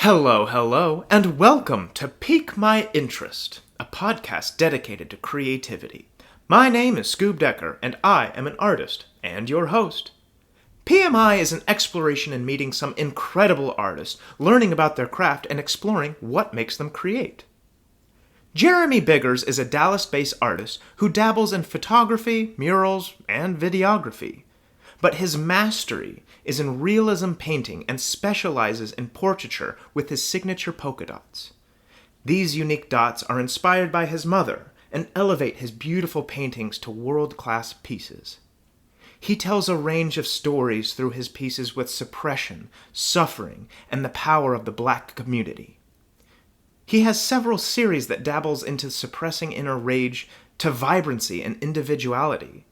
Hello, and welcome to Pique My Interest, a podcast dedicated to creativity. My name is Scoob Decker, and I am an artist and your host. PMI is an exploration in meeting some incredible artists, learning about their craft, and exploring what makes them create. Jeremy Biggers is a Dallas-based artist who dabbles in photography, murals, and videography. But his mastery is in realism painting and specializes in portraiture with his signature polka dots. These unique dots are inspired by his mother and elevate his beautiful paintings to world-class pieces. He tells a range of stories through his pieces with suppression, suffering, and the power of the Black community. He has several series that dabbles into suppressing inner rage to vibrancy and individuality.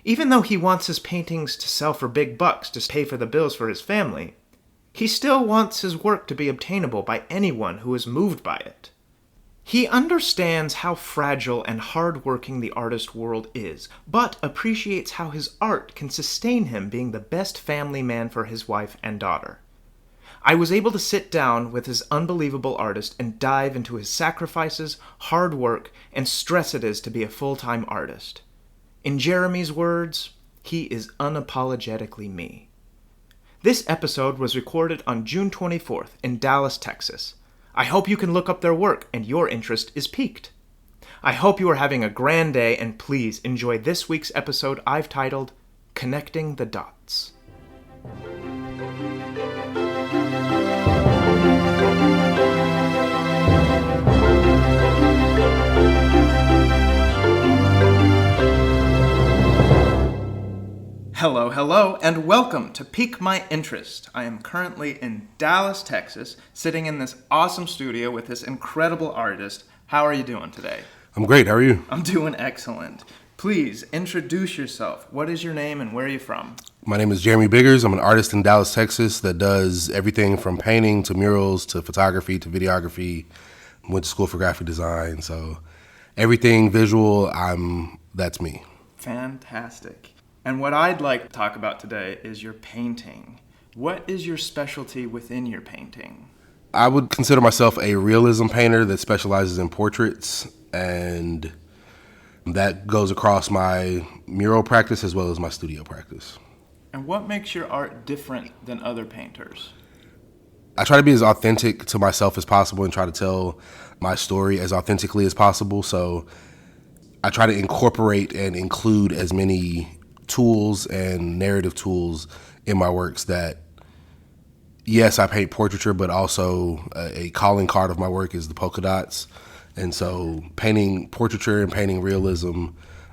Even though he wants his paintings to sell for big bucks to pay for the bills for his family, he still wants his work to be obtainable by anyone who is moved by it. He understands how fragile and hard-working the artist world is, but appreciates how his art can sustain him being the best family man for his wife and daughter. I was able to sit down with this unbelievable artist and dive into his sacrifices, hard work, and stress it is to be a full-time artist. In Jeremy's words, he is unapologetically me. This episode was recorded on June 24th in Dallas, Texas. I hope you can look up their work and your interest is piqued. I hope you are having a grand day, and please enjoy this week's episode I've titled Connecting the Dots. Hello, and welcome to Pique My Interest. I am currently in Dallas, Texas, sitting in this awesome studio with this incredible artist. How are you doing today? I'm great. How are you? I'm doing excellent. Please introduce yourself. What is your name and where are you from? My name is Jeremy Biggers. I'm an artist in Dallas, Texas that does everything from painting to murals to photography to videography. Went to school for graphic design, so everything visual, that's me. Fantastic. And what I'd like to talk about today is your painting. What is your specialty within your painting? I would consider myself a realism painter that specializes in portraits, and that goes across my mural practice as well as my studio practice. And what makes your art different than other painters? I try to be as authentic to myself as possible and try to tell my story as authentically as possible. So I try to incorporate and include as many tools and narrative tools in my works that, yes, I paint portraiture, but also a calling card of my work is the polka dots. And so painting portraiture and painting realism,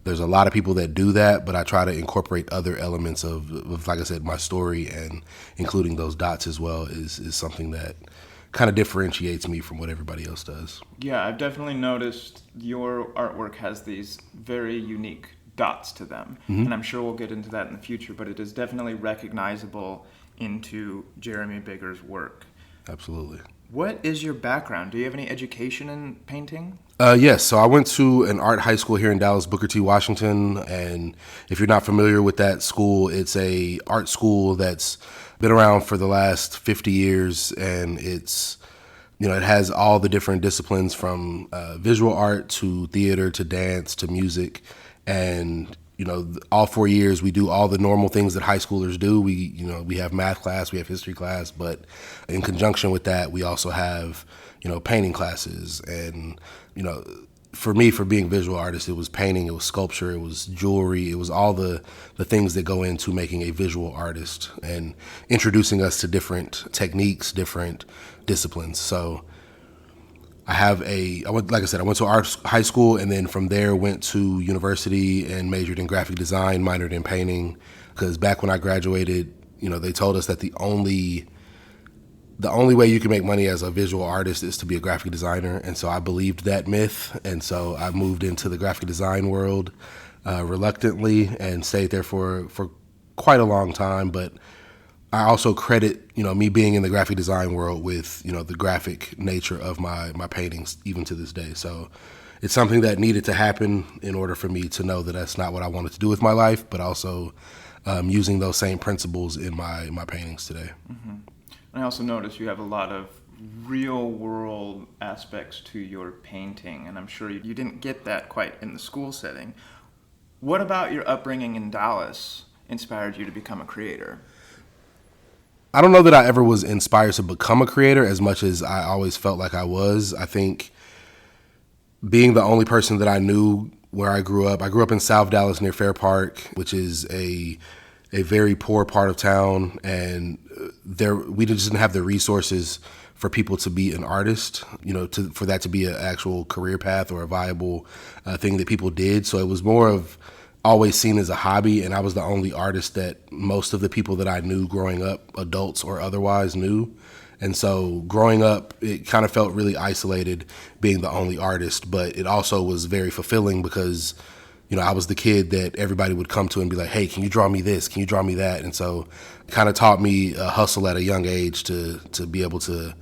there's a lot of people that do that, but I try to incorporate other elements of like I said, my story, and including those dots as well is something that kind of differentiates me from what everybody else does. Yeah, I've definitely noticed your artwork has these very unique dots to them, and I'm sure we'll get into that in the future, but it is definitely recognizable into Jeremy Biggers' work. Absolutely. What is your background? Do you have any education in painting? Yes, so I went to an art high school here in Dallas, Booker T. Washington, and if you're not familiar with that school, it's a art school that's been around for the last 50 years, and it's, it has all the different disciplines from visual art to theater to dance to music. And, all 4 years we do all the normal things that high schoolers do. We have math class, we have history class, but in conjunction with that, we also have, painting classes. And, for me, for being a visual artist, it was painting, it was sculpture, it was jewelry, it was all the things that go into making a visual artist and introducing us to different techniques, different disciplines. So I went to art high school, and then from there went to university and majored in graphic design, minored in painting, because back when I graduated, they told us that the only way you can make money as a visual artist is to be a graphic designer. And so I believed that myth. And so I moved into the graphic design world reluctantly and stayed there for quite a long time. But I also credit, me being in the graphic design world with, the graphic nature of my paintings, even to this day. So it's something that needed to happen in order for me to know that that's not what I wanted to do with my life, but also using those same principles in my paintings today. Mm-hmm. I also noticed you have a lot of real world aspects to your painting, and I'm sure you didn't get that quite in the school setting. What about your upbringing in Dallas inspired you to become a creator? I don't know that I ever was inspired to become a creator as much as I always felt like I was. I think being the only person that I knew where I grew up in South Dallas near Fair Park, which is a very poor part of town, and we just didn't have the resources for people to be an artist, for that to be an actual career path or a viable thing that people did. So it was more of always seen as a hobby, and I was the only artist that most of the people that I knew growing up, adults or otherwise, knew. And so growing up, it kind of felt really isolated being the only artist, but it also was very fulfilling because, I was the kid that everybody would come to and be like, hey, can you draw me this? Can you draw me that? And so it kind of taught me a hustle at a young age to be able to,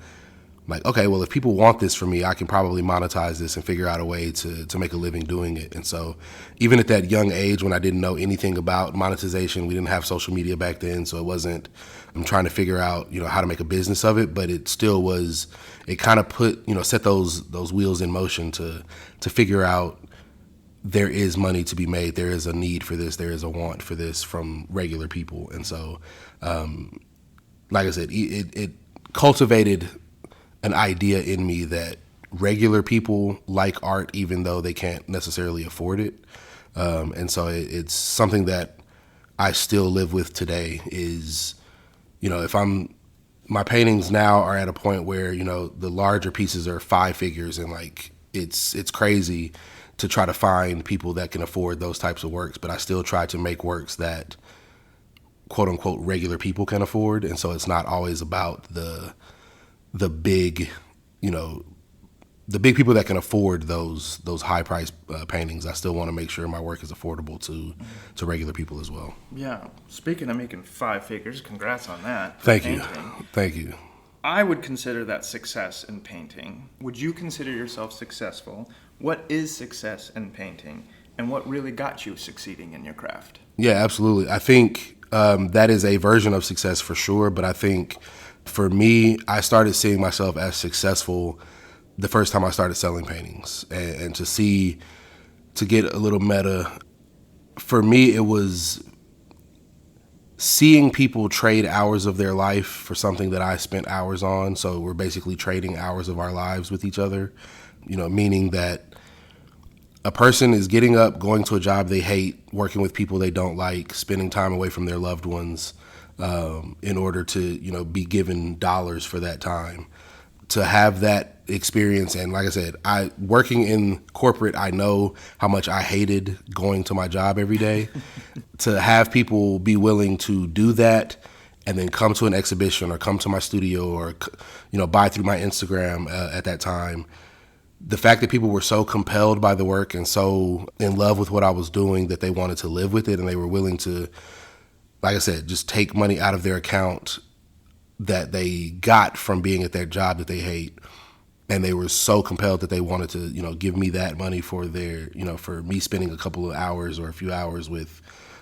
like, okay, well, if people want this from me, I can probably monetize this and figure out a way to make a living doing it. And so even at that young age when I didn't know anything about monetization, we didn't have social media back then, so I'm trying to figure out, how to make a business of it, but it still was, it kind of set those wheels in motion to figure out there is money to be made, there is a need for this, there is a want for this from regular people. And so, like I said, it cultivated an idea in me that regular people like art even though they can't necessarily afford it. And so it's something that I still live with today is, my paintings now are at a point where, the larger pieces are 5 figures, and like, it's crazy to try to find people that can afford those types of works, but I still try to make works that quote unquote regular people can afford. And so it's not always about the big, the big people that can afford those high price paintings. I still want to make sure my work is affordable to regular people as well. Yeah. Speaking of making 5 figures, congrats on that. Thank you. I would consider that success in painting. Would you consider yourself successful? What is success in painting? And what really got you succeeding in your craft? Yeah, absolutely. I think that is a version of success for sure. But I think for me, I started seeing myself as successful the first time I started selling paintings. And to get a little meta, for me, it was seeing people trade hours of their life for something that I spent hours on. So we're basically trading hours of our lives with each other, meaning that a person is getting up, going to a job they hate, working with people they don't like, spending time away from their loved ones in order to, be given dollars for that time. To have that experience, and like I said, working in corporate, I know how much I hated going to my job every day. To have people be willing to do that and then come to an exhibition or come to my studio or, buy through my Instagram at that time. The fact that people were so compelled by the work and so in love with what I was doing that they wanted to live with it, and they were willing to, like I said, just take money out of their account that they got from being at their job that they hate, and they were so compelled that they wanted to, give me that money for their, for me spending a couple of hours or a few hours with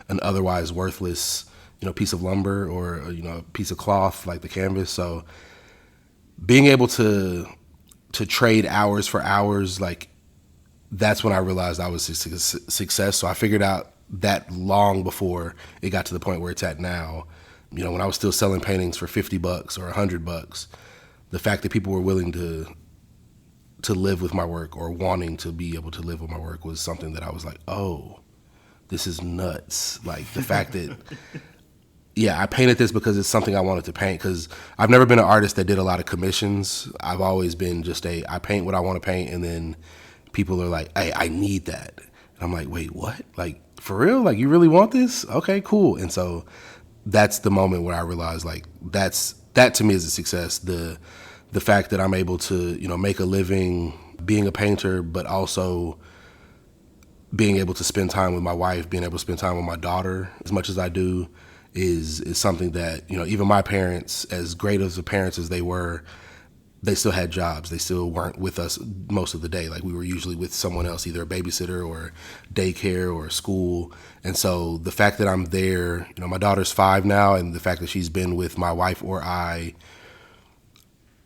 an otherwise worthless, piece of lumber or, a piece of cloth like the canvas. So being able to trade hours for hours, like, that's when I realized I was a success. So I figured out that long before it got to the point where it's at now. When I was still selling paintings for $50 or $100, the fact that people were willing to live with my work or wanting to be able to live with my work was something that I was like, oh, this is nuts. Like, the fact that, yeah, I painted this because it's something I wanted to paint, because I've never been an artist that did a lot of commissions. I've always been just I paint what I want to paint, and then people are like, hey, I need that. And I'm like, wait, what? Like, for real? Like, you really want this? Okay, cool. And so that's the moment where I realized, like, that to me is a success. The fact that I'm able to, make a living being a painter, but also being able to spend time with my wife, being able to spend time with my daughter as much as I do is something that, even my parents, as great as the parents as they were, they still had jobs. They still weren't with us most of the day. Like, we were usually with someone else, either a babysitter or daycare or school. And so the fact that I'm there, my daughter's 5 now, and the fact that she's been with my wife or I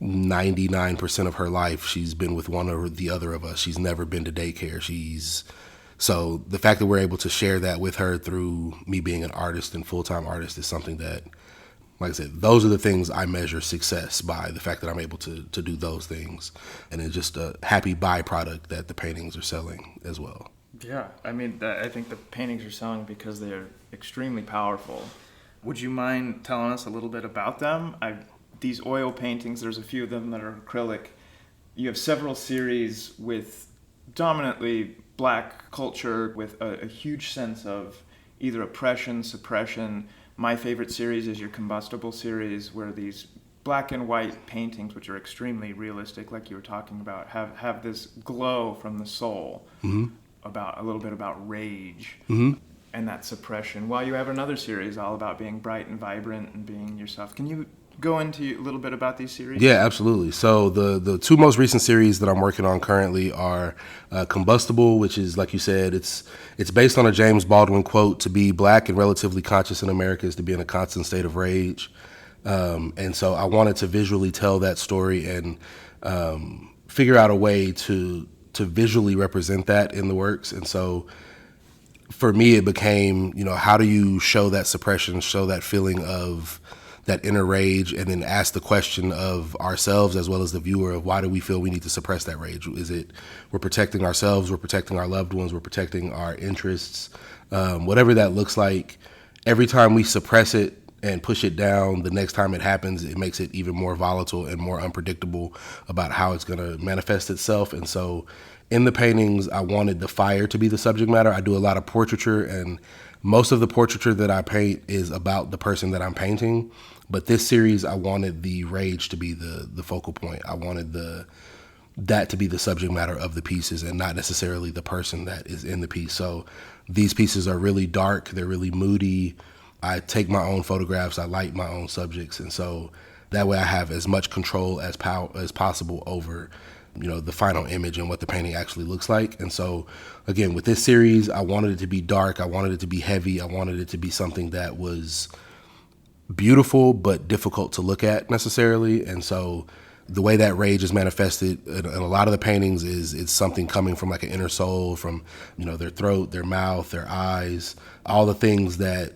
99% of her life, she's been with one or the other of us. She's never been to daycare. So the fact that we're able to share that with her through me being an artist and full-time artist is something that, like I said, those are the things I measure success by, the fact that I'm able to do those things. And it's just a happy byproduct that the paintings are selling as well. Yeah, I mean, I think the paintings are selling because they're extremely powerful. Would you mind telling us a little bit about them? These oil paintings, there's a few of them that are acrylic. You have several series with dominantly Black culture, with a huge sense of either oppression, suppression. My favorite series is your Combustible series, where these black and white paintings, which are extremely realistic, like you were talking about, have this glow from the soul, about a little bit about rage and that suppression. While you have another series all about being bright and vibrant and being yourself. Can you go into a little bit about these series? Yeah, absolutely. So the two most recent series that I'm working on currently are Combustible, which is, like you said, it's based on a James Baldwin quote: "To be black and relatively conscious in America is to be in a constant state of rage." And so I wanted to visually tell that story and figure out a way to visually represent that in the works. And so for me, it became, how do you show that suppression, show that feeling of that inner rage, and then ask the question of ourselves as well as the viewer of why do we feel we need to suppress that rage? Is it we're protecting ourselves, we're protecting our loved ones, we're protecting our interests, whatever that looks like. Every time we suppress it and push it down, the next time it happens, it makes it even more volatile and more unpredictable about how it's going to manifest itself. And so in the paintings, I wanted the fire to be the subject matter. I do a lot of portraiture, and most of the portraiture that I paint is about the person that I'm painting. But this series, I wanted the rage to be the focal point. I wanted that to be the subject matter of the pieces and not necessarily the person that is in the piece. So these pieces are really dark. They're really moody. I take my own photographs. I light my own subjects. And so that way I have as much control as possible over, the final image and what the painting actually looks like. And so, again, with this series, I wanted it to be dark. I wanted it to be heavy. I wanted it to be something that was beautiful but difficult to look at necessarily. And so the way that rage is manifested in a lot of the paintings is it's something coming from like an inner soul, from, their throat, their mouth, their eyes, all the things that,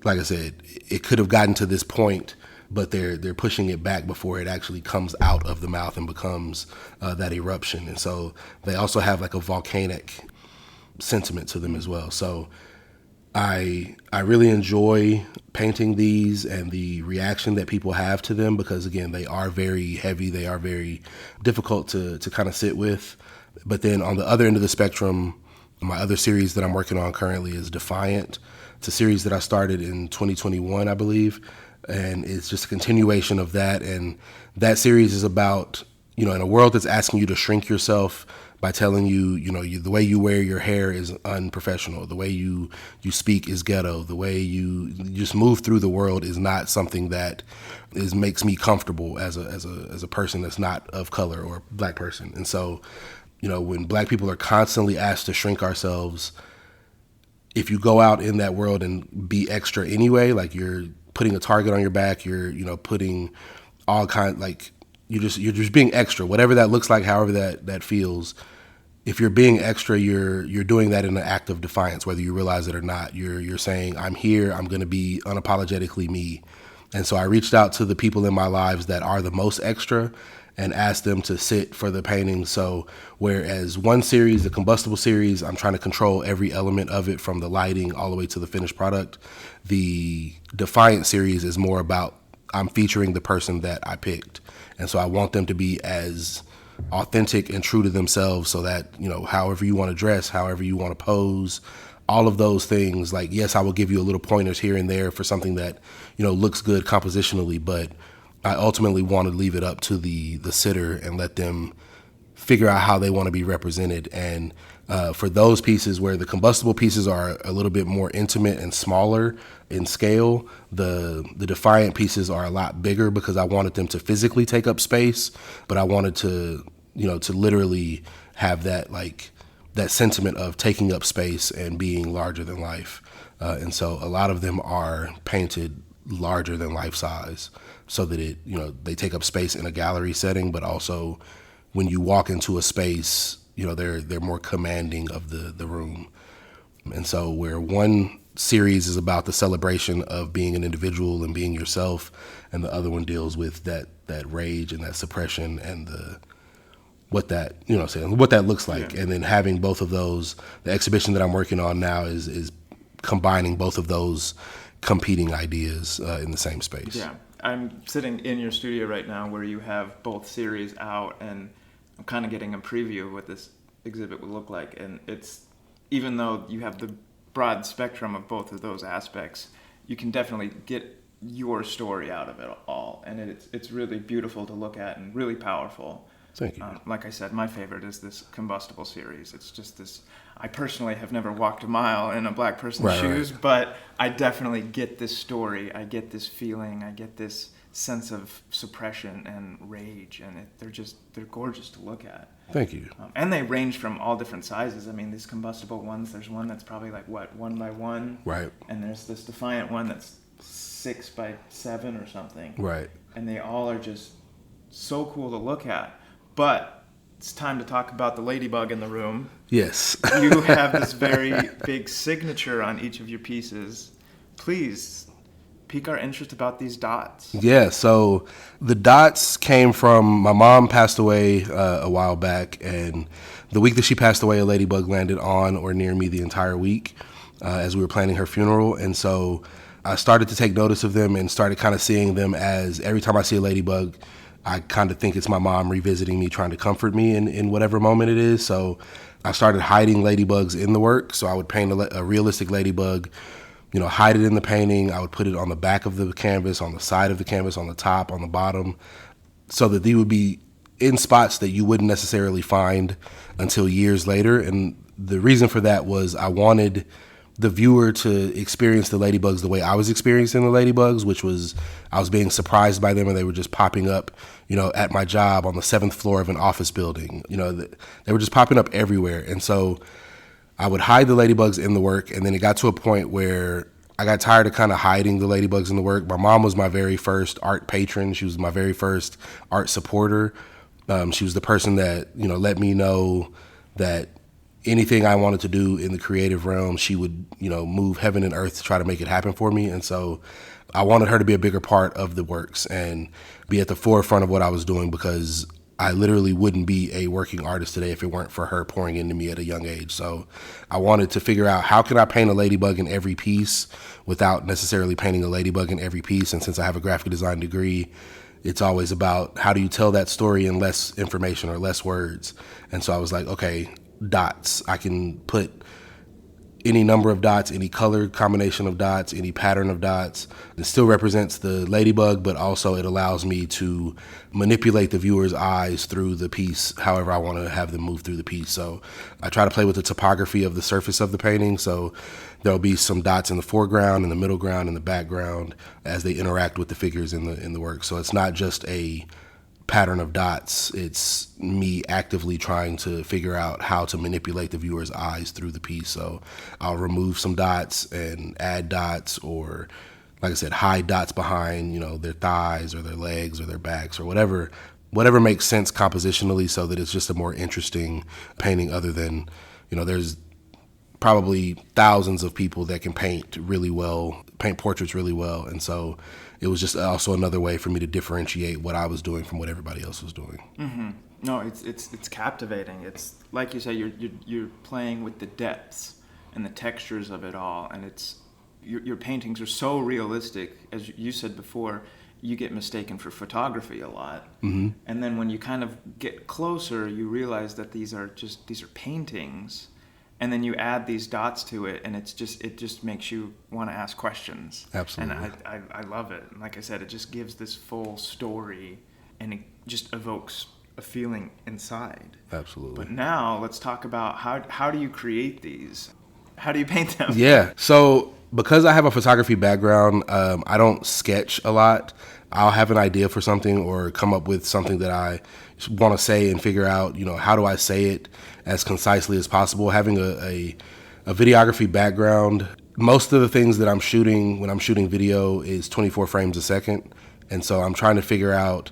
like I said, it could have gotten to this point, but they're pushing it back before it actually comes out of the mouth and becomes that eruption. And so they also have like a volcanic sentiment to them as well. So I really enjoy painting these and the reaction that people have to them, because again, they are very heavy. They are very difficult to kind of sit with. But then on the other end of the spectrum, my other series that I'm working on currently is Defiant. It's a series that I started in 2021, I believe, and it's just a continuation of that. And that series is about, in a world that's asking you to shrink yourself by telling you, the way you wear your hair is unprofessional, the way you speak is ghetto, the way you just move through the world is not something that makes me comfortable as a person that's not of color or black person. And so, when black people are constantly asked to shrink ourselves, if you go out in that world and be extra anyway, like you're putting a target on your back, you're putting all kind, like you're just being extra, whatever that looks like, however that feels. If you're being extra, you're doing that in an act of defiance, whether you realize it or not. You're saying, I'm here, I'm going to be unapologetically me. And so I reached out to the people in my lives that are the most extra and asked them to sit for the painting. So whereas one series, the Combustible series, I'm trying to control every element of it from the lighting all the way to the finished product, the Defiant series is more about I'm featuring the person that I picked. And so I want them to be as authentic and true to themselves, so that, however you want to dress, however you want to pose, all of those things, like, yes, I will give you a little pointers here and there for something that, looks good compositionally, but I ultimately want to leave it up to the sitter and let them figure out how they want to be represented. And for those pieces where the Combustible pieces are a little bit more intimate and smaller in scale, the Defiant pieces are a lot bigger, because I wanted them to physically take up space, but I wanted to, to literally have that, like, that sentiment of taking up space and being larger than life. And so a lot of them are painted larger than life size, so that it, they take up space in a gallery setting, but also when you walk into a space, they're more commanding of the room. And so where one series is about the celebration of being an individual and being yourself, and the other one deals with that rage and that suppression and what that looks like. Yeah. And then having both of those, the exhibition that I'm working on now is combining both of those competing ideas in the same space. Yeah, I'm sitting in your studio right now where you have both series out, and I'm kind of getting a preview of what this exhibit would look like. And it's, even though you have the broad spectrum of both of those aspects, you can definitely get your story out of it all, and it's really beautiful to look at and really powerful. Thank you. Like I said, my favorite is this Combustible series. It's just this, I personally have never walked a mile in a black person's shoes, but I definitely get this story. I get this feeling. I get this sense of suppression and rage, and they're gorgeous to look at. Thank you. And they range from all different sizes. I mean, these combustible ones, there's one that's probably like, 1x1? Right. And there's this Defiant one that's 6x7 or something. Right. And they all are just so cool to look at. But it's time to talk about the ladybug in the room. Yes. You have this very big signature on each of your pieces. Please pique our interest about these dots. Yeah, so the dots came from, my mom passed away a while back, and the week that she passed away, a ladybug landed on or near me the entire week as we were planning her funeral. And so I started to take notice of them and started kind of seeing them as, every time I see a ladybug, I kind of think it's my mom revisiting me, trying to comfort me in whatever moment it is. So I started hiding ladybugs in the work. So I would paint a realistic ladybug, hide it in the painting. I would put it on the back of the canvas, on the side of the canvas, on the top, on the bottom, so that they would be in spots that you wouldn't necessarily find until years later. And the reason for that was I wanted the viewer to experience the ladybugs the way I was experiencing the ladybugs, which was I was being surprised by them, and they were just popping up, at my job on the 7th floor of an office building. They were just popping up everywhere. And so I would hide the ladybugs in the work, and then it got to a point where I got tired of kind of hiding the ladybugs in the work. My mom was my very first art patron. She was my very first art supporter. She was the person that, let me know that anything I wanted to do in the creative realm, she would, move heaven and earth to try to make it happen for me. And so I wanted her to be a bigger part of the works and be at the forefront of what I was doing, because I literally wouldn't be a working artist today if it weren't for her pouring into me at a young age. So I wanted to figure out, how can I paint a ladybug in every piece without necessarily painting a ladybug in every piece? And since I have a graphic design degree, it's always about how do you tell that story in less information or less words. And so I was like, okay, dots. I can put any number of dots, any color combination of dots, any pattern of dots. It still represents the ladybug, but also it allows me to manipulate the viewer's eyes through the piece however I want to have them move through the piece. So I try to play with the topography of the surface of the painting. So there'll be some dots in the foreground, in the middle ground, in the background as they interact with the figures in the work. So it's not just a pattern of dots, it's me actively trying to figure out how to manipulate the viewer's eyes through the piece. So I'll remove some dots and add dots, or like I said, hide dots behind, their thighs or their legs or their backs or whatever makes sense compositionally, so that it's just a more interesting painting, other than, there's probably thousands of people that can paint portraits really well. And so it was just also another way for me to differentiate what I was doing from what everybody else was doing. Mm-hmm. No, it's captivating. It's like you say, you're playing with the depths and the textures of it all, and your paintings are so realistic. As you said before, you get mistaken for photography a lot. Mm-hmm. And then when you kind of get closer, you realize that these are paintings. And then you add these dots to it, and it just makes you want to ask questions. Absolutely. And I love it. And like I said, it just gives this full story, and it just evokes a feeling inside. Absolutely. But now let's talk about how do you create these? How do you paint them? Yeah. So because I have a photography background, I don't sketch a lot. I'll have an idea for something or come up with something that I want to say and figure out, how do I say it as concisely as possible. Having a videography background, most of the things that I'm shooting when I'm shooting video is 24 frames a second. And so I'm trying to figure out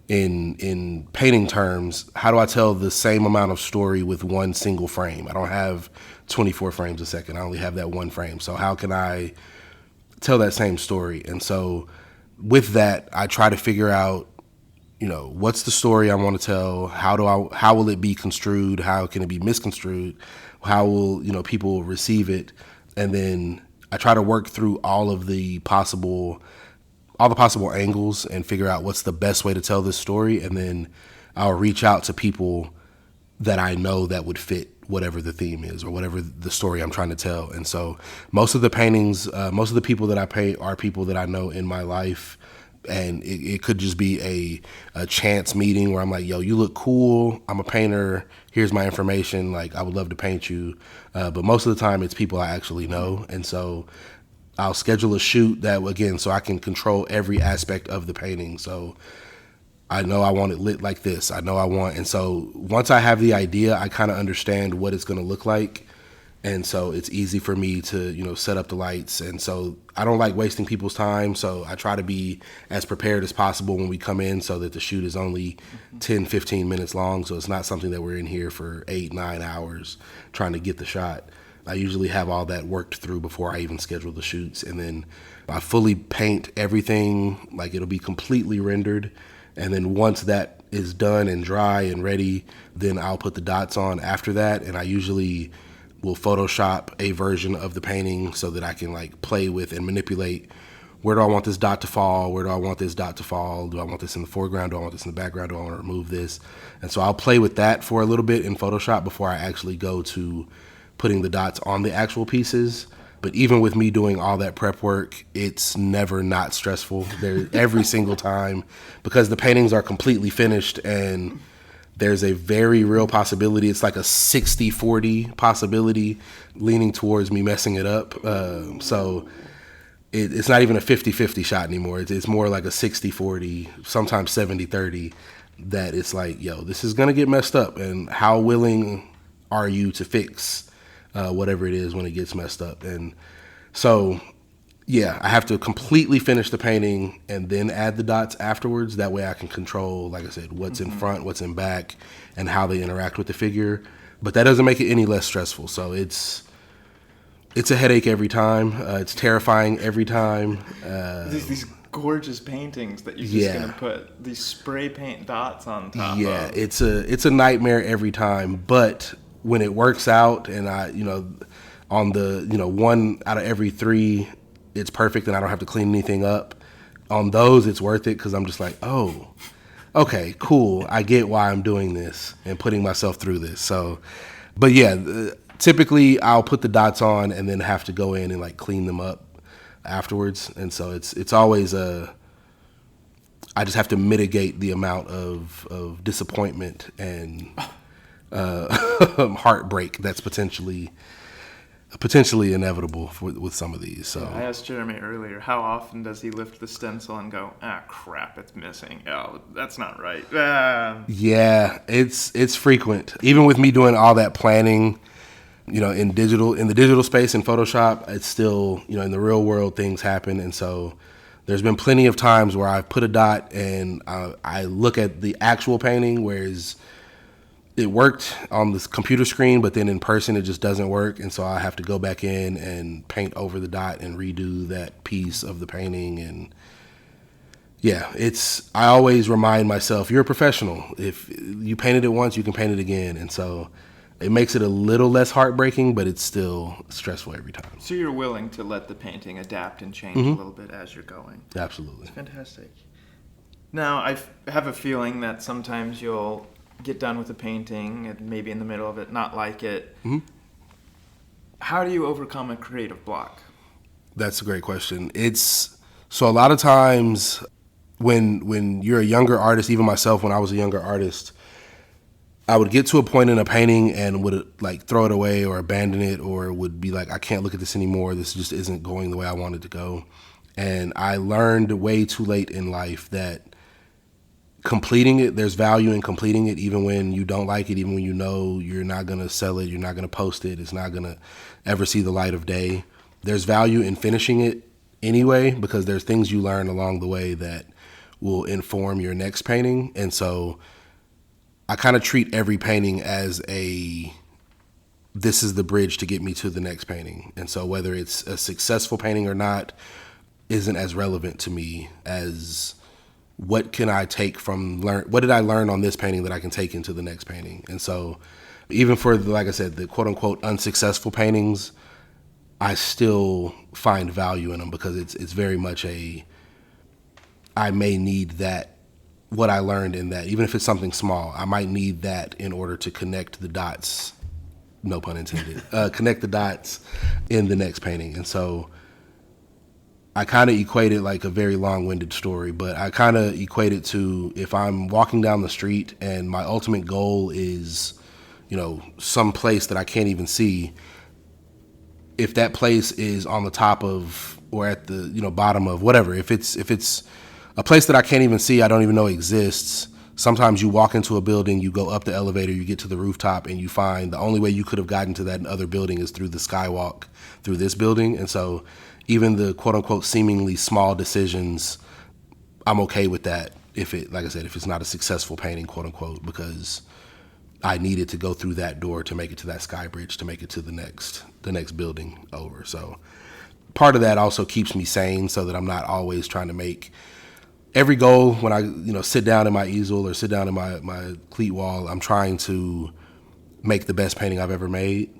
in painting terms, how do I tell the same amount of story with one single frame? I don't have 24 frames a second. I only have that one frame. So how can I tell that same story? And so with that, I try to figure out, what's the story I want to tell? How will it be construed? How can it be misconstrued? How will, people receive it? And then I try to work through all the possible angles and figure out what's the best way to tell this story. And then I'll reach out to people that I know that would fit whatever the theme is or whatever the story I'm trying to tell. And so most of the paintings, most of the people that I paint are people that I know in my life. And it could just be a chance meeting where I'm like, yo, you look cool. I'm a painter. Here's my information. Like, I would love to paint you. But most of the time it's people I actually know. And so I'll schedule a shoot so I can control every aspect of the painting. So I know I want it lit like this. And so once I have the idea, I kind of understand what it's going to look like. And so it's easy for me to, set up the lights. And so I don't like wasting people's time. So I try to be as prepared as possible when we come in so that the shoot is only 10, 15 minutes long. So it's not something that we're in here for 8, 9 hours trying to get the shot. I usually have all that worked through before I even schedule the shoots. And then I fully paint everything, like it'll be completely rendered. And then once that is done and dry and ready, then I'll put the dots on after that. And I usually will Photoshop a version of the painting so that I can play with and manipulate, where do I want this dot to fall? Where do I want this dot to fall? Do I want this in the foreground? Do I want this in the background? Do I want to remove this? And so I'll play with that for a little bit in Photoshop before I actually go to putting the dots on the actual pieces. But even with me doing all that prep work, it's never not stressful. Every single time, because the paintings are completely finished and there's a very real possibility. It's like a 60-40 possibility leaning towards me messing it up. So it's not even a 50-50 shot anymore. It's more like a 60-40, sometimes 70-30, that it's like, yo, this is going to get messed up. And how willing are you to fix whatever it is when it gets messed up? And so, yeah, I have to completely finish the painting and then add the dots afterwards. That way I can control, like I said, what's in front, what's in back, and how they interact with the figure. But that doesn't make it any less stressful. So it's a headache every time. It's terrifying every time. These gorgeous paintings that you're just going to put these spray paint dots on top of. Yeah, it's a nightmare every time. But when it works out and on the, 1 out of every 3, it's perfect and I don't have to clean anything up. On those, it's worth it because I'm just like, oh, okay, cool. I get why I'm doing this and putting myself through this. So, but yeah, typically I'll put the dots on and then have to go in and clean them up afterwards. And so it's always I just have to mitigate the amount of disappointment and heartbreak that's potentially inevitable with some of these. So I asked Jeremy earlier, how often does he lift the stencil and go, crap, it's missing. Oh, that's not right. Yeah, it's frequent. Even with me doing all that planning, in the digital space in Photoshop, it's still, in the real world things happen. And so there's been plenty of times where I've put a dot and I look at the actual painting, whereas it worked on this computer screen, but then in person it just doesn't work. And so I have to go back in and paint over the dot and redo that piece of the painting. And yeah, I always remind myself, you're a professional. If you painted it once, you can paint it again. And so it makes it a little less heartbreaking, but it's still stressful every time. So you're willing to let the painting adapt and change a little bit as you're going. Absolutely. That's fantastic. Now, I have a feeling that sometimes you'll get done with a painting and maybe in the middle of it not like it. Mm-hmm. How do you overcome a creative block? That's a great question. So a lot of times when you're a younger artist, even myself when I was a younger artist, I would get to a point in a painting and would throw it away or abandon it, or would be like, I can't look at this anymore. This just isn't going the way I wanted to go. And I learned way too late in life that completing it, there's value in completing it, even when you don't like it, even when you're not going to sell it, you're not going to post it, it's not going to ever see the light of day. there's value in finishing it anyway, because there's things you learn along the way that will inform your next painting. And so I kind of treat every painting as this is the bridge to get me to the next painting. And so whether it's a successful painting or not isn't as relevant to me as what can I take what did I learn on this painting that I can take into the next painting. And so even for, like I said, the quote unquote unsuccessful paintings, I still find value in them, because it's very much I may need that, what I learned in that, even if it's something small, I might need that in order to connect the dots, no pun intended, connect the dots in the next painting. And so I kind of equate it, like a very long-winded story, but I kind of equate it to, if I'm walking down the street and my ultimate goal is, some place that I can't even see, if that place is on the top of, or at the, bottom of whatever, if it's a place that I can't even see, I don't even know exists, sometimes you walk into a building, you go up the elevator, you get to the rooftop, and you find the only way you could have gotten to that other building is through the skywalk through this building. And so even the quote unquote seemingly small decisions, I'm okay with that if it's not a successful painting, quote unquote, because I needed to go through that door to make it to that sky bridge, to make it to the next building over. So part of that also keeps me sane, so that I'm not always trying to make every goal. When I sit down in my easel or sit down in my cleat wall, I'm trying to make the best painting I've ever made.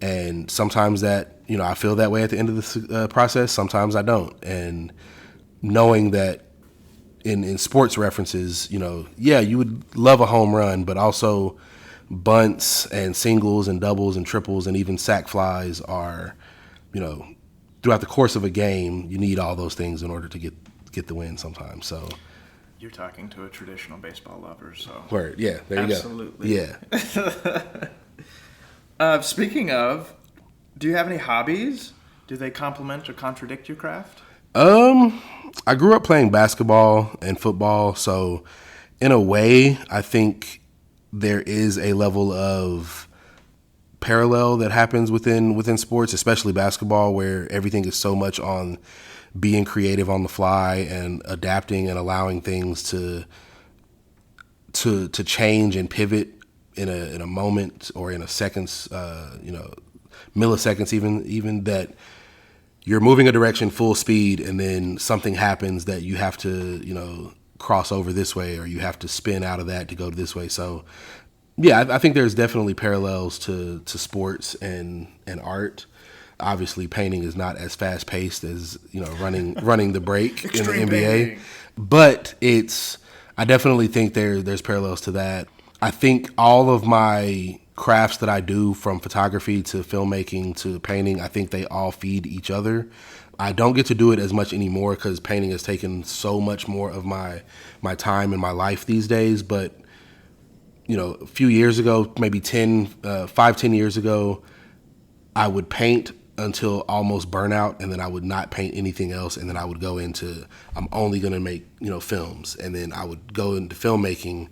And sometimes that, I feel that way at the end of the process. Sometimes I don't. And knowing that in sports references, you would love a home run, but also bunts and singles and doubles and triples and even sac flies are, throughout the course of a game, you need all those things in order to get the win sometimes. So you're talking to a traditional baseball lover, so. Word, yeah, there you go. Absolutely. Yeah. Speaking of, do you have any hobbies? Do they complement or contradict your craft? I grew up playing basketball and football, so in a way, I think there is a level of parallel that happens within sports, especially basketball, where everything is so much on being creative on the fly and adapting and allowing things to change and pivot in a moment or in a seconds, milliseconds, even that you're moving a direction full speed and then something happens that you have to, cross over this way, or you have to spin out of that to go to this way. So yeah, I think there's definitely parallels to sports and art. Obviously, painting is not as fast paced as running the break in the NBA, painting. But I definitely think there's parallels to that. I think all of my crafts that I do, from photography to filmmaking to painting, I think they all feed each other. I don't get to do it as much anymore because painting has taken so much more of my time in my life these days. But a few years ago, maybe 10 years ago, I would paint until almost burnout, and then I would not paint anything else, and then I would go into, I'm only going to make films, and then I would go into filmmaking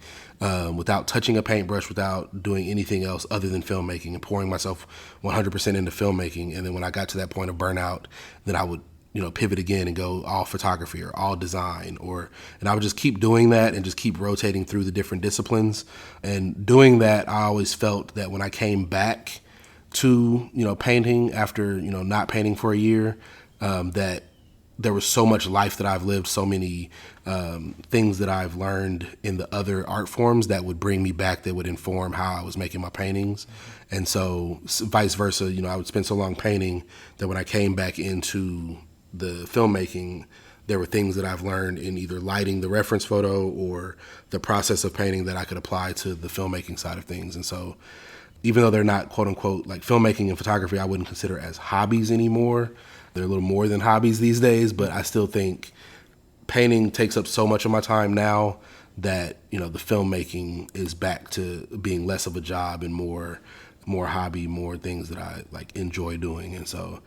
without touching a paintbrush, without doing anything else other than filmmaking, and pouring myself 100% into filmmaking. And then when I got to that point of burnout, then I would pivot again and go all photography or all design, and I would just keep doing that and just keep rotating through the different disciplines. And doing that, I always felt that when I came back to painting after not painting for a year, that there was so much life that I've lived, so many things that I've learned in the other art forms that would bring me back, that would inform how I was making my paintings. And so vice versa, I would spend so long painting that when I came back into the filmmaking, there were things that I've learned in either lighting the reference photo or the process of painting that I could apply to the filmmaking side of things. And so even though they're not quote unquote like filmmaking and photography, I wouldn't consider as hobbies anymore. They're a little more than hobbies these days, but I still think painting takes up so much of my time now that, the filmmaking is back to being less of a job and more hobby, more things that I enjoy doing. And so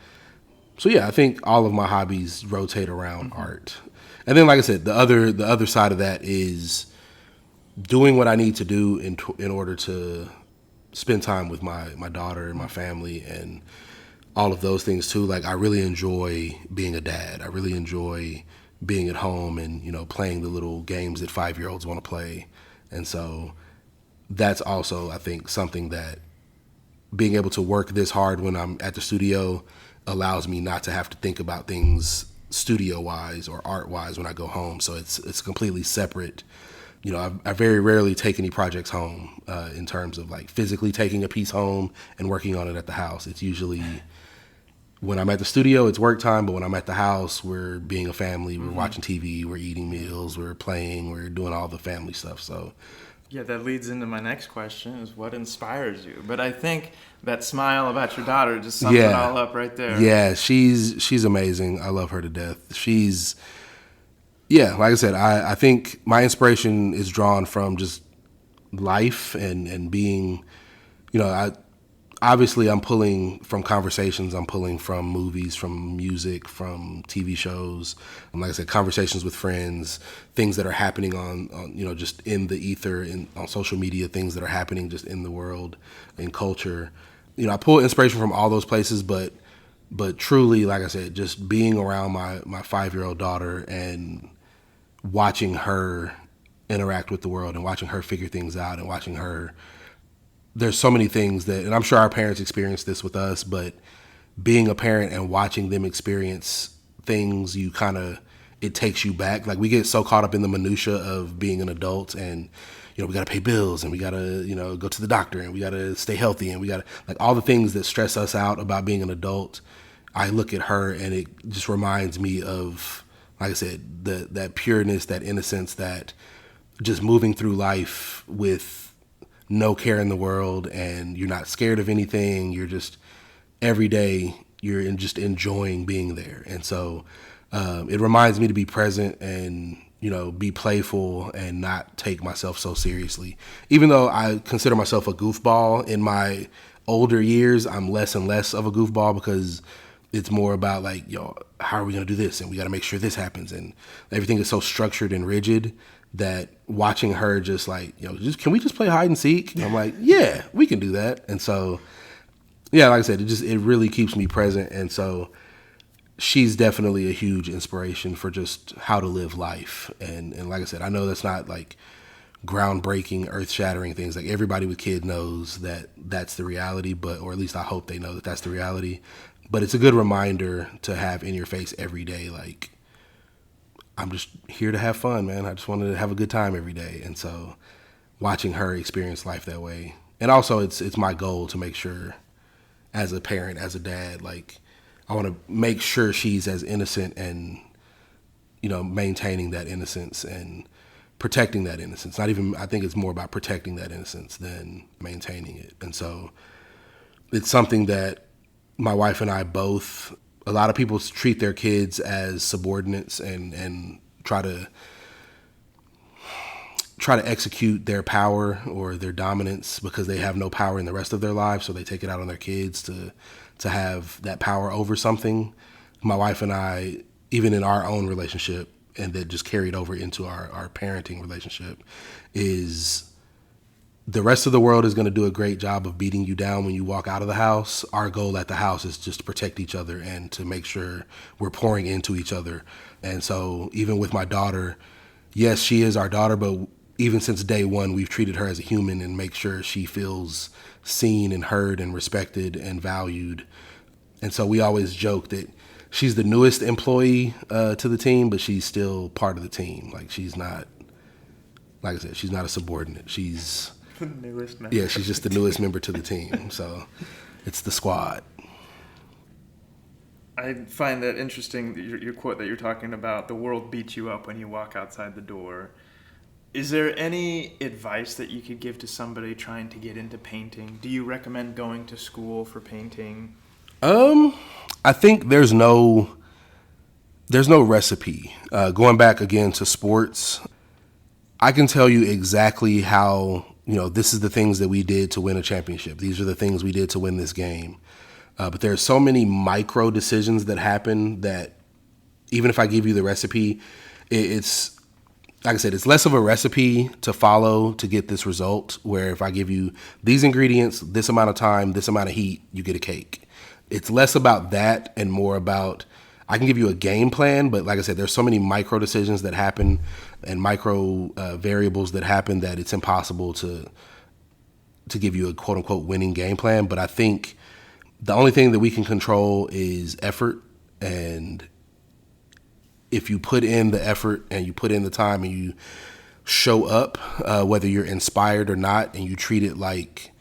yeah, I think all of my hobbies rotate around art. And then, like I said, the other side of that is doing what I need to do in order to spend time with my daughter and my family, and all of those things too. Like I really enjoy being a dad. I really enjoy being at home and, playing the little games that 5-year-olds want to play. And so that's also, I think, something that being able to work this hard when I'm at the studio allows me not to have to think about things studio-wise or art-wise when I go home. So it's completely separate. I very rarely take any projects home in terms of like physically taking a piece home and working on it at the house. It's usually when I'm at the studio, it's work time, but when I'm at the house, we're being a family, we're watching TV, we're eating meals, we're playing, we're doing all the family stuff. So yeah, that leads into my next question is what inspires you? But I think that smile about your daughter just sums it all up right there. Yeah, she's amazing. I love her to death. Like I said, I think my inspiration is drawn from just life and being, obviously I'm pulling from conversations, I'm pulling from movies, from music, from TV shows, and like I said, conversations with friends, things that are happening on just in the ether, on social media, things that are happening just in the world, in culture. I pull inspiration from all those places, but truly, like I said, just being around my 5-year-old daughter and watching her interact with the world and watching her figure things out and watching her, there's so many things that, and I'm sure our parents experience this with us, but being a parent and watching them experience things, it takes you back. Like we get so caught up in the minutia of being an adult and, we got to pay bills and we got to, go to the doctor and we got to stay healthy and we got to, like all the things that stress us out about being an adult. I look at her and it just reminds me of, like I said, that pureness, that innocence, that just moving through life with no care in the world and you're not scared of anything. You're just every day you're just enjoying being there. And so it reminds me to be present and, be playful and not take myself so seriously. Even though I consider myself a goofball in my older years, I'm less and less of a goofball because it's more about like, how are we going to do this? And we got to make sure this happens. And everything is so structured and rigid that watching her just like, can we just play hide and seek? And I'm like, yeah, we can do that. And so, yeah, like I said, it really keeps me present. And so she's definitely a huge inspiration for just how to live life. And like I said, I know that's not like groundbreaking, earth-shattering things. Like everybody with kids knows that that's the reality, or at least I hope they know that that's the reality. But it's a good reminder to have in your face every day, like, I'm just here to have fun, man. I just wanted to have a good time every day. And so watching her experience life that way. And also it's my goal to make sure as a parent, as a dad, like I want to make sure she's as innocent and, maintaining that innocence and protecting that innocence. I think it's more about protecting that innocence than maintaining it. And so it's something that my wife and I both, a lot of people treat their kids as subordinates and try to execute their power or their dominance because they have no power in the rest of their lives. So they take it out on their kids to have that power over something. My wife and I, even in our own relationship, and that just carried over into our parenting relationship, is the rest of the world is going to do a great job of beating you down when you walk out of the house. Our goal at the house is just to protect each other and to make sure we're pouring into each other. And so even with my daughter, yes, she is our daughter, but even since day one, we've treated her as a human and make sure she feels seen and heard and respected and valued. And so we always joke that she's the newest employee to the team, but she's still part of the team. Like she's not, like I said, she's not a subordinate. She's the newest member. Yeah, she's just the newest member to the team. So it's the squad. I find that interesting, your quote that you're talking about, the world beats you up when you walk outside the door. Is there any advice that you could give to somebody trying to get into painting? Do you recommend going to school for painting? I think there's no recipe. Going back again to sports, I can tell you exactly how, this is the things that we did to win a championship. These are the things we did to win this game. But there are so many micro decisions that happen that even if I give you the recipe, it's, like I said, it's less of a recipe to follow to get this result, where if I give you these ingredients, this amount of time, this amount of heat, you get a cake. it's less about that and more about, I can give you a game plan, but like I said, there's so many micro decisions that happen and micro variables that happen that it's impossible to give you a quote unquote winning game plan. But I think the only thing that we can control is effort. And if you put in the effort and you put in the time and you show up, whether you're inspired or not, and you treat it like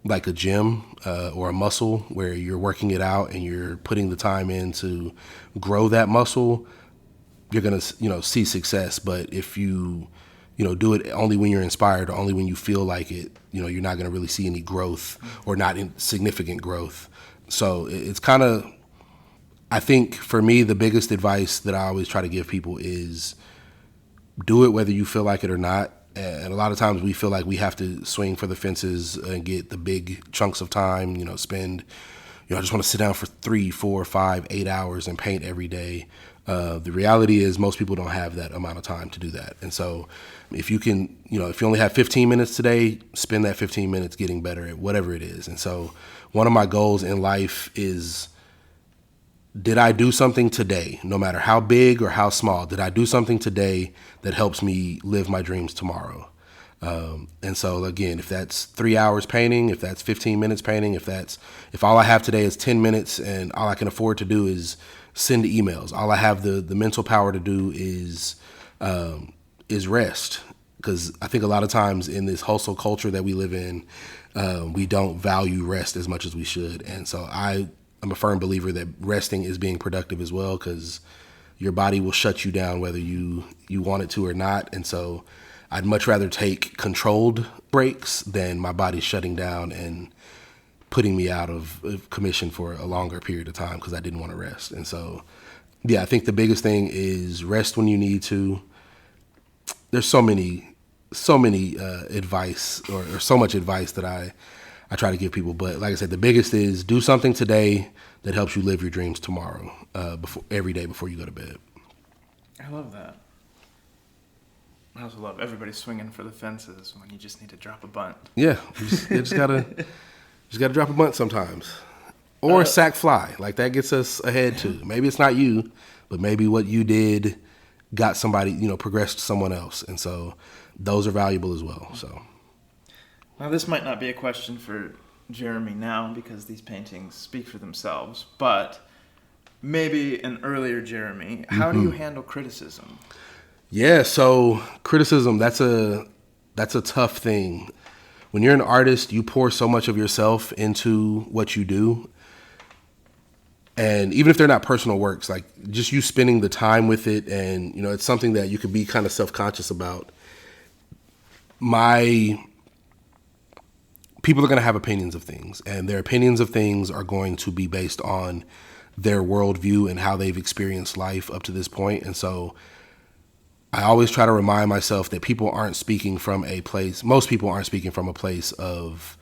a gym or a muscle where you're working it out and you're putting the time in to grow that muscle, you're going to, see success. But if you do it only when you're inspired or only when you feel like it, you're not going to really see any growth or not significant growth. So it's kind of, I think for me, the biggest advice that I always try to give people is do it whether you feel like it or not. And a lot of times we feel like we have to swing for the fences and get the big chunks of time, spend, I just want to sit down for 3, 4, 5, 8 hours and paint every day. The reality is most people don't have that amount of time to do that. And so if you can, if you only have 15 minutes today, spend that 15 minutes getting better at whatever it is. And so one of my goals in life is, did I do something today, no matter how big or how small, did I do something today that helps me live my dreams tomorrow? And so again, if that's 3 hours painting, if that's 15 minutes painting, if all I have today is 10 minutes and all I can afford to do is send emails, all I have the mental power to do is rest. Because I think a lot of times in this hustle culture that we live in, we don't value rest as much as we should. And so I'm a firm believer that resting is being productive as well, because your body will shut you down whether you want it to or not. And so I'd much rather take controlled breaks than my body shutting down and putting me out of commission for a longer period of time because I didn't want to rest. And so, yeah, I think the biggest thing is rest when you need to. There's so many advice or so much advice that I try to give people. But like I said, the biggest is do something today that helps you live your dreams tomorrow, every day before you go to bed. I love that. I also love everybody swinging for the fences when you just need to drop a bunt. Yeah, you just gotta drop a bunt sometimes, or sack fly. Like that gets us ahead too. Maybe it's not you, but maybe what you did got somebody, progressed someone else, and so those are valuable as well. So now this might not be a question for Jeremy now because these paintings speak for themselves, but maybe an earlier Jeremy. How do you handle criticism? Yeah, so criticism, that's a tough thing. When you're an artist, you pour so much of yourself into what you do. And even if they're not personal works, like just you spending the time with it, and it's something that you could be kind of self-conscious about. People are going to have opinions of things, and their opinions of things are going to be based on their worldview and how they've experienced life up to this point. And so I always try to remind myself that people aren't speaking from a place, most people aren't speaking from a place of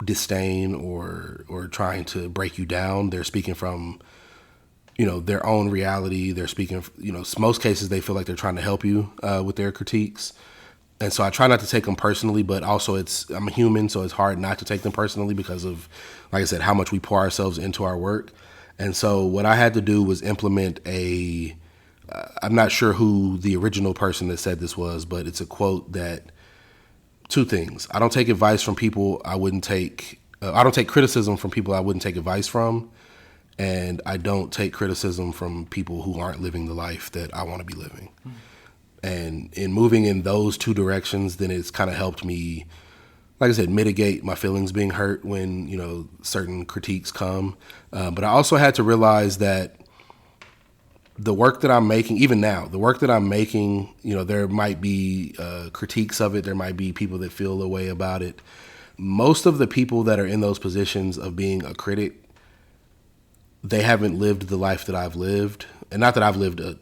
disdain or trying to break you down. They're speaking from, their own reality. They're speaking, most cases they feel like they're trying to help you with their critiques. And so I try not to take them personally, but also I'm a human, so it's hard not to take them personally because of, like I said, how much we pour ourselves into our work. And so what I had to do was implement I'm not sure who the original person that said this was, but it's a quote that, two things. I don't take advice from people I don't take criticism from people I wouldn't take advice from. And I don't take criticism from people who aren't living the life that I want to be living. Mm-hmm. And in moving in those two directions, then it's kind of helped me, like I said, mitigate my feelings being hurt when, certain critiques come. But I also had to realize that the work that I'm making, even now, there might be critiques of it. There might be people that feel a way about it. Most of the people that are in those positions of being a critic, they haven't lived the life that I've lived. And not that I've lived a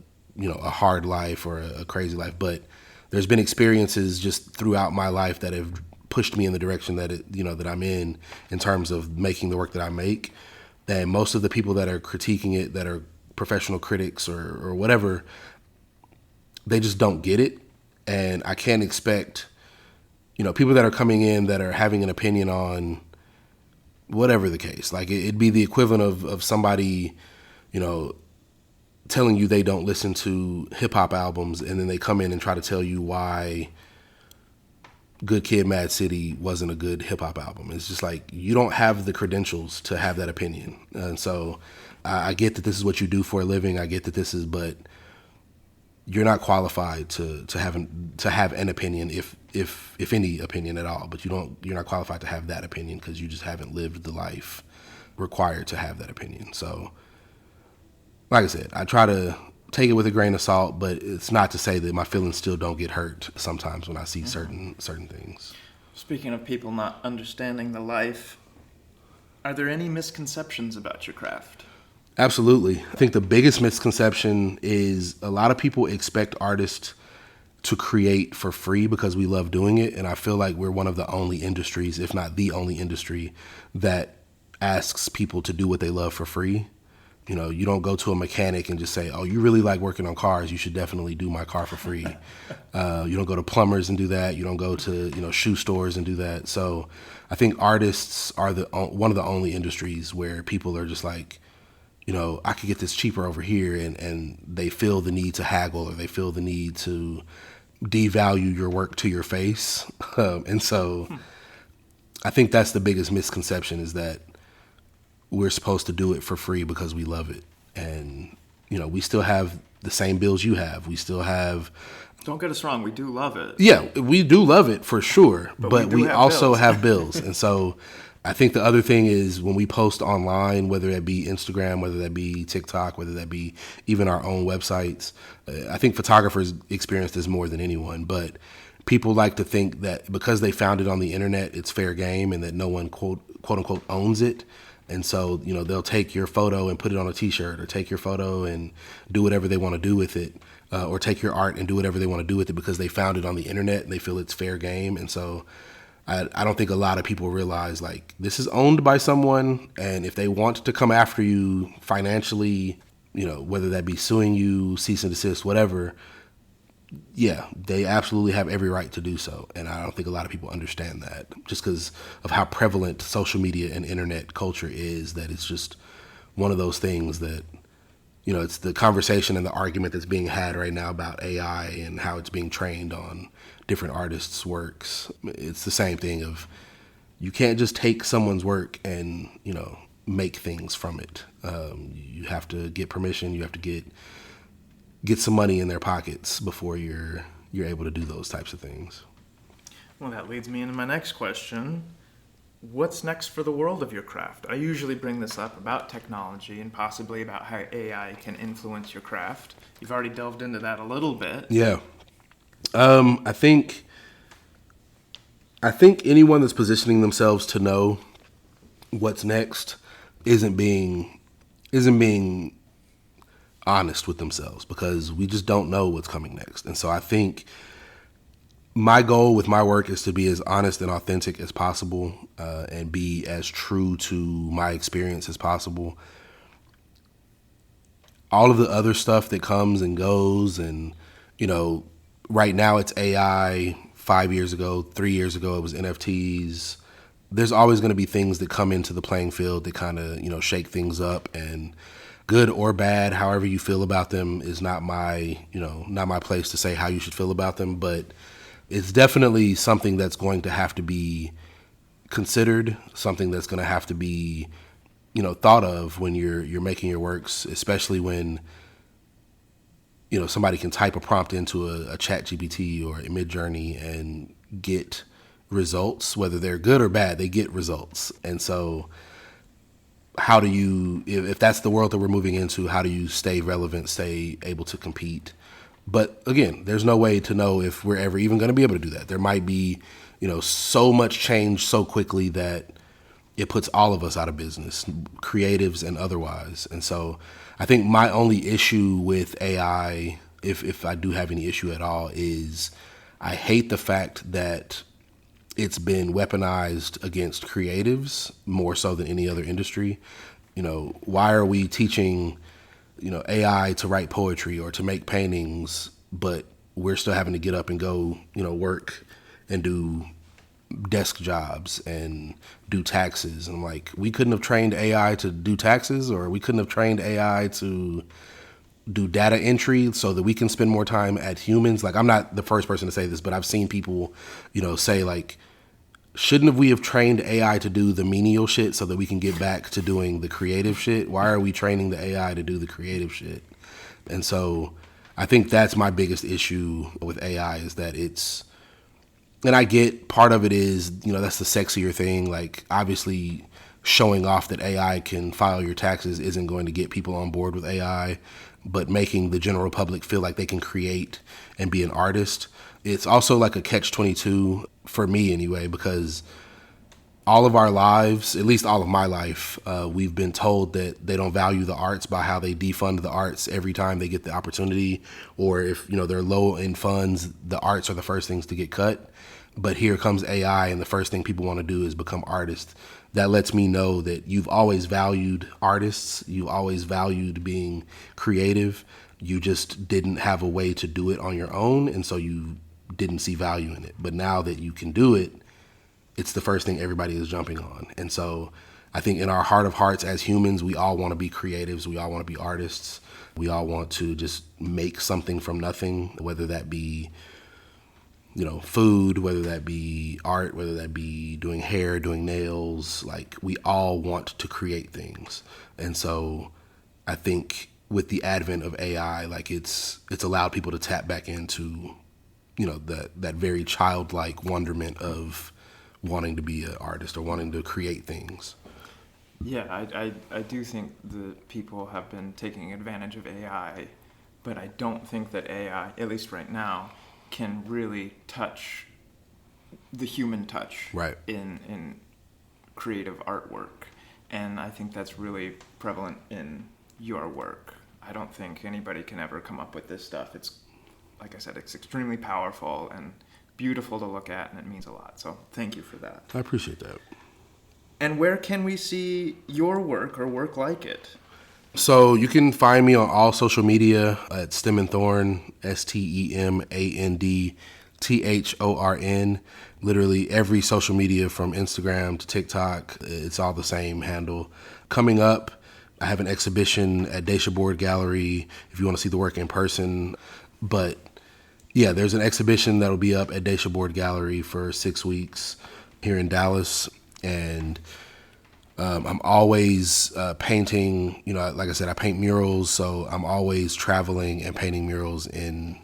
hard life or a crazy life, but there's been experiences just throughout my life that have pushed me in the direction that I'm in terms of making the work that I make. And most of the people that are critiquing it, that are professional critics or whatever, they just don't get it. And I can't expect, people that are coming in that are having an opinion on whatever the case. Like it'd be the equivalent of somebody, you know, telling you they don't listen to hip hop albums, and then they come in and try to tell you why Good Kid, Mad City wasn't a good hip hop album. It's just like, you don't have the credentials to have that opinion. And so I get that this is what you do for a living. I get that this is, but you're not qualified to have an opinion, if any opinion at all. But you're not qualified to have that opinion because you just haven't lived the life required to have that opinion. So, like I said, I try to take it with a grain of salt, but it's not to say that my feelings still don't get hurt sometimes when I see certain things. Speaking of people not understanding the life, are there any misconceptions about your craft? Absolutely. I think the biggest misconception is a lot of people expect artists to create for free because we love doing it, and I feel like we're one of the only industries, if not the only industry, that asks people to do what they love for free. You know, you don't go to a mechanic and just say, oh, you really like working on cars, you should definitely do my car for free. You don't go to plumbers and do that. You don't go to, shoe stores and do that. So I think artists are one of the only industries where people are just like, I could get this cheaper over here, and they feel the need to haggle, or they feel the need to devalue your work to your face. And so I think that's the biggest misconception, is that we're supposed to do it for free because we love it. And, we still have the same bills you have. We still have... Don't get us wrong, we do love it. Yeah, we do love it for sure, but we also bills. have bills. And so I think the other thing is, when we post online, whether that be Instagram, whether that be TikTok, whether that be even our own websites, I think photographers experience this more than anyone, but people like to think that because they found it on the internet, it's fair game, and that no one quote unquote owns it. And so, they'll take your photo and put it on a t-shirt, or take your photo and do whatever they want to do with it, or take your art and do whatever they want to do with it because they found it on the internet and they feel it's fair game. And so I don't think a lot of people realize, like, this is owned by someone, and if they want to come after you financially, whether that be suing you, cease and desist, whatever, yeah, they absolutely have every right to do so. And I don't think a lot of people understand that, just because of how prevalent social media and internet culture is, that it's just one of those things that, it's the conversation and the argument that's being had right now about AI and how it's being trained on different artists' works. It's the same thing of, you can't just take someone's work and, make things from it. You have to get permission. You have to get some money in their pockets before you're able to do those types of things. Well, that leads me into my next question. What's next for the world of your craft? I usually bring this up about technology and possibly about how AI can influence your craft. You've already delved into that a little bit. Yeah. I think anyone that's positioning themselves to know what's next isn't being honest with themselves, because we just don't know what's coming next. And so I think my goal with my work is to be as honest and authentic as possible, and be as true to my experience as possible. All of the other stuff that comes and goes, and, right now it's AI. 5 years ago, 3 years ago, it was NFTs. There's always going to be things that come into the playing field that kind of, shake things up, and good or bad, however you feel about them is not my place to say how you should feel about them. But it's definitely something that's going to have to be considered, something that's going to have to be, thought of when you're making your works, especially when, somebody can type a prompt into a ChatGPT or a Midjourney and get results, whether they're good or bad, they get results. And so how do you, if that's the world that we're moving into, how do you stay relevant, stay able to compete? But again, there's no way to know if we're ever even going to be able to do that. There might be, so much change so quickly that it puts all of us out of business, creatives and otherwise. And so I think my only issue with AI, if I do have any issue at all, is I hate the fact that it's been weaponized against creatives more so than any other industry. Why are we teaching, AI to write poetry or to make paintings, but we're still having to get up and go, work and do desk jobs and do taxes. And I'm like, we couldn't have trained AI to do taxes, or we couldn't have trained AI to do data entry so that we can spend more time at humans. Like, I'm not the first person to say this, but I've seen people, say like, shouldn't we have trained AI to do the menial shit so that we can get back to doing the creative shit? Why are we training the AI to do the creative shit? And so I think that's my biggest issue with AI, is that and I get part of it is, that's the sexier thing. Like, obviously showing off that AI can file your taxes isn't going to get people on board with AI, but making the general public feel like they can create and be an artist, it's also like a catch-22 for me anyway, because all of our lives, at least all of my life, we've been told that they don't value the arts by how they defund the arts every time they get the opportunity, or if they're low in funds, the arts are the first things to get cut. But here comes AI, and the first thing people want to do is become artists. That lets me know that you've always valued artists, you always valued being creative. You just didn't have a way to do it on your own, and so you didn't see value in it. But now that you can do it, it's the first thing everybody is jumping on. And so I think in our heart of hearts as humans, we all want to be creatives. We all want to be artists. We all want to just make something from nothing, whether that be, food, whether that be art, whether that be doing hair, doing nails. Like, we all want to create things. And so I think with the advent of AI, like, it's allowed people to tap back into, that very childlike wonderment of wanting to be an artist or wanting to create things. Yeah, I do think that people have been taking advantage of AI, but I don't think that AI, at least right now, can really touch the human touch right. in creative artwork. And I think that's really prevalent in your work. I don't think anybody can ever come up with this stuff. It's, like I said, it's extremely powerful and beautiful to look at, and it means a lot. So thank you for that. I appreciate that. And where can we see your work or work like it? So you can find me on all social media at Stem and Thorn, STEMANDTHORN. Literally every social media from Instagram to TikTok, it's all the same handle. Coming up, I have an exhibition at Daisha Board Gallery if you want to see the work in person. But yeah, there's an exhibition that'll be up at Daisha Board Gallery for 6 weeks here in Dallas. And I'm always painting, like I said, I paint murals. So I'm always traveling and painting murals in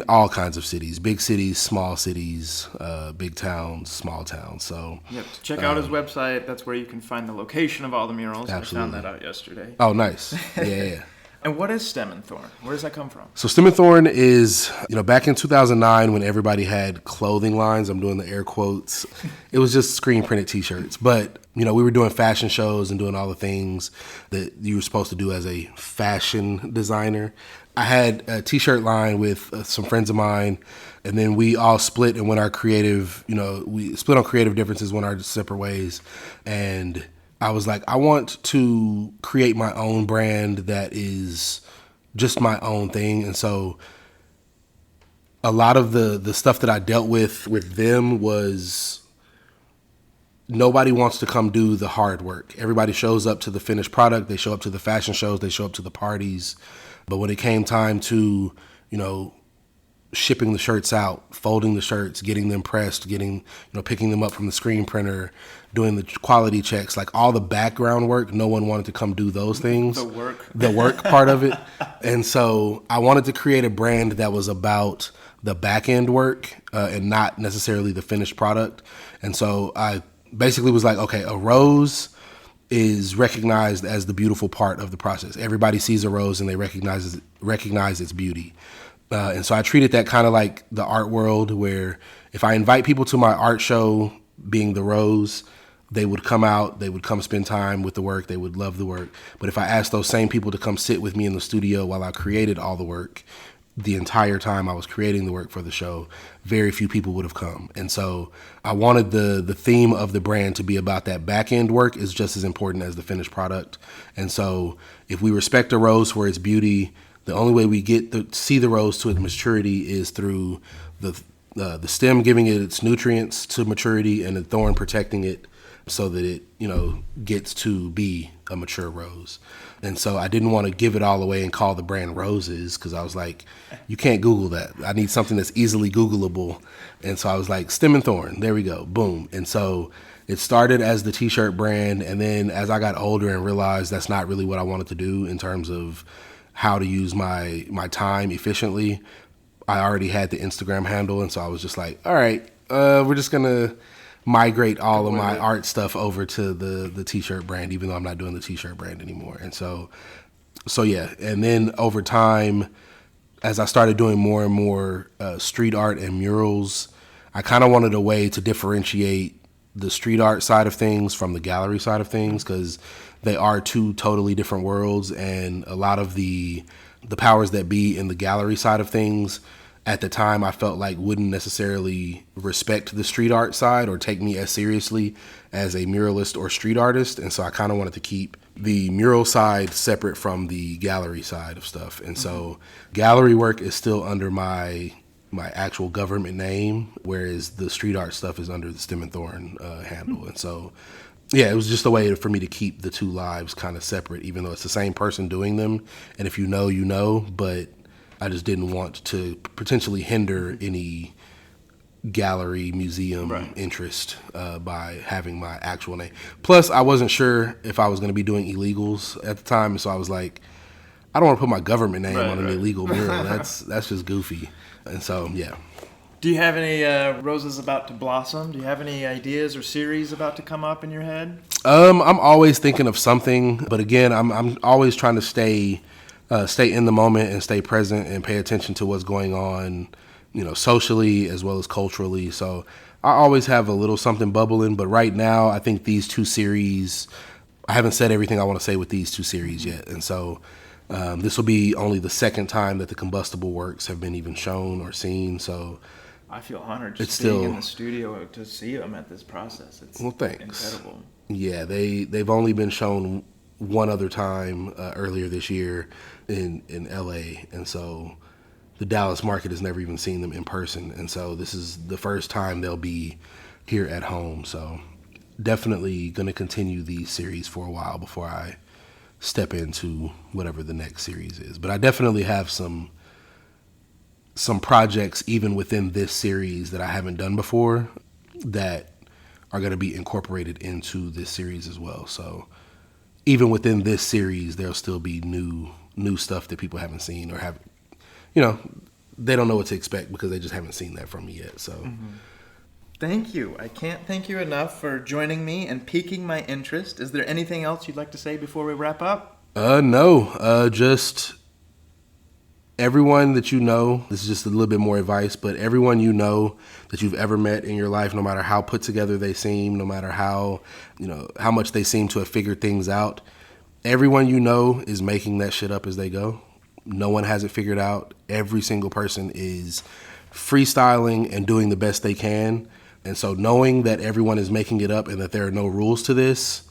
all kinds of cities, big cities, small cities, big towns, small towns. So yep, check out his website. That's where you can find the location of all the murals. Absolutely. I found that out yesterday. Oh, nice. Yeah. And what is Stem and Thorn? Where does that come from? So Stem and Thorn is, back in 2009 when everybody had clothing lines, I'm doing the air quotes, it was just screen printed t-shirts. But, we were doing fashion shows and doing all the things that you were supposed to do as a fashion designer. I had a t-shirt line with some friends of mine, and then we all split and went our creative, we split on creative differences, went our separate ways. And I was like, I want to create my own brand that is just my own thing. And so a lot of the stuff that I dealt with them was nobody wants to come do the hard work. Everybody shows up to the finished product. They show up to the fashion shows. They show up to the parties. But when it came time to, shipping the shirts out, folding the shirts, getting them pressed, picking them up from the screen printer, doing the quality checks, like all the background work, no one wanted to come do those things. The work part of it. And so I wanted to create a brand that was about the back end work and not necessarily the finished product. And so I basically was like, okay, a rose is recognized as the beautiful part of the process. Everybody sees a rose and they recognize its beauty. And so I treated that kind of like the art world, where if I invite people to my art show, being the rose, they would come out, they would come spend time with the work, they would love the work. But if I asked those same people to come sit with me in the studio while I created all the work, the entire time I was creating the work for the show, very few people would have come. And so I wanted the theme of the brand to be about that back end work is just as important as the finished product. And so if we respect a rose for its beauty, the only way we get to see the rose to its maturity is through the The stem giving it its nutrients to maturity, and the thorn protecting it so that it, gets to be a mature rose. And so I didn't want to give it all away and call the brand Roses, because I was like, you can't Google that. I need something that's easily Googleable. And so I was like, Stem and Thorn, there we go, boom. And so it started as the t-shirt brand, and then as I got older and realized that's not really what I wanted to do in terms of how to use my time efficiently, I already had the Instagram handle, and so I was just like, all right, we're just going to migrate all of my art stuff over to the t-shirt brand, even though I'm not doing the t-shirt brand anymore. And so yeah. And then over time, as I started doing more and more street art and murals, I kind of wanted a way to differentiate the street art side of things from the gallery side of things, because they are two totally different worlds, and a lot of the powers that be in the gallery side of things at the time I felt like wouldn't necessarily respect the street art side or take me as seriously as a muralist or street artist. And so I kind of wanted to keep the mural side separate from the gallery side of stuff. And so gallery work is still under my actual government name, whereas the street art stuff is under the Stem and Thorn handle. And so, yeah, it was just a way for me to keep the two lives kind of separate, even though it's the same person doing them. And if you know, but I just didn't want to potentially hinder any gallery, museum interest by having my actual name. Plus, I wasn't sure if I was going to be doing illegals at the time, so I was like, I don't want to put my government name on an illegal mural. That's just goofy. And so, yeah. Do you have any roses about to blossom? Do you have any ideas or series about to come up in your head? I'm always thinking of something, but again, I'm always trying to stay in the moment and stay present and pay attention to what's going on, socially as well as culturally. So I always have a little something bubbling, but right now I think these two series, I haven't said everything I want to say with these two series yet. And so this will be only the second time that the combustible works have been even shown or seen. So I feel honored just being in the studio to see them at this process. It's incredible. Yeah, they've only been shown one other time earlier this year in LA, and so the Dallas market has never even seen them in person, and so this is the first time they'll be here at home. So definitely going to continue these series for a while before I step into whatever the next series is. But I definitely have some projects even within this series that I haven't done before that are going to be incorporated into this series as well. So even within this series, there'll still be new stuff that people haven't seen or they don't know what to expect because they just haven't seen that from me yet. So Thank you. I can't thank you enough for joining me and piquing my interest. Is there anything else you'd like to say before we wrap up? No. Just everyone that this is just a little bit more advice, but everyone that you've ever met in your life, no matter how put together they seem, no matter how much they seem to have figured things out, everyone is making that shit up as they go. No one has it figured out. Every single person is freestyling and doing the best they can. And so knowing that everyone is making it up and that there are no rules to this,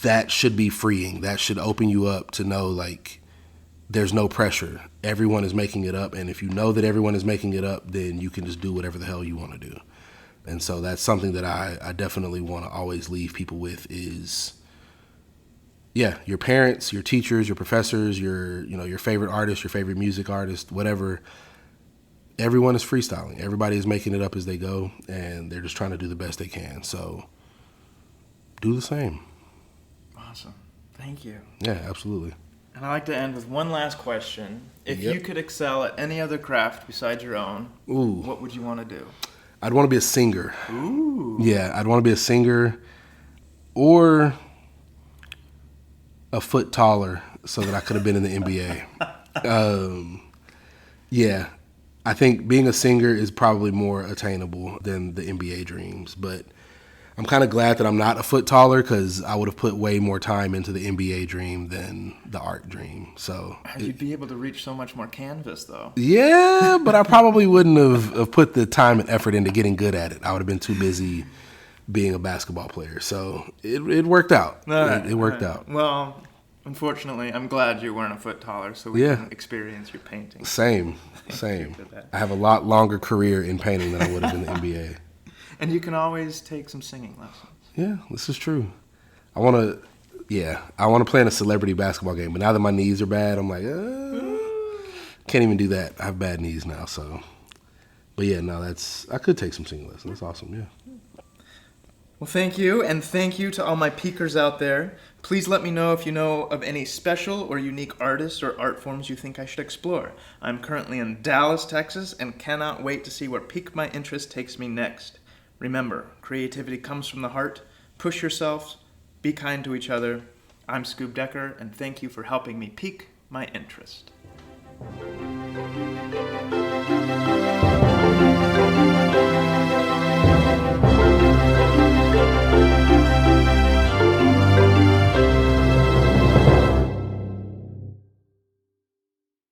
that should be freeing. That should open you up to know, like, there's no pressure. Everyone is making it up. And if you know that everyone is making it up, then you can just do whatever the hell you want to do. And so that's something that I definitely want to always leave people with is, your parents, your teachers, your professors, your favorite artist, your favorite music artist, whatever. Everyone is freestyling. Everybody is making it up as they go, and they're just trying to do the best they can. So do the same. Awesome. Thank you. Yeah, absolutely. And I like to end with one last question. If you could excel at any other craft besides your own, what would you want to do? I'd want to be a singer. Ooh. Yeah, I'd want to be a singer or a foot taller so that I could have been in the NBA. Yeah, I think being a singer is probably more attainable than the NBA dreams, but I'm kind of glad that I'm not a foot taller because I would have put way more time into the NBA dream than the art dream. So you'd be able to reach so much more canvas, though. Yeah, but I probably wouldn't have put the time and effort into getting good at it. I would have been too busy being a basketball player. So it worked out. It worked out. Well, Unfortunately, I'm glad you weren't a foot taller so we Yeah. can experience your painting. Same. I have a lot longer career in painting than I would have in the NBA. And you can always take some singing lessons. Yeah, this is true. I want to play in a celebrity basketball game, but now that my knees are bad, I'm like, can't even do that. I have bad knees now, so. But yeah, no, I could take some singing lessons. That's awesome, yeah. Well, thank you, and thank you to all my peakers out there. Please let me know if you know of any special or unique artists or art forms you think I should explore. I'm currently in Dallas, Texas, and cannot wait to see where Pique My Interest takes me next. Remember, creativity comes from the heart. Push yourselves. Be kind to each other. I'm Scoob Decker, and thank you for helping me pique my interest.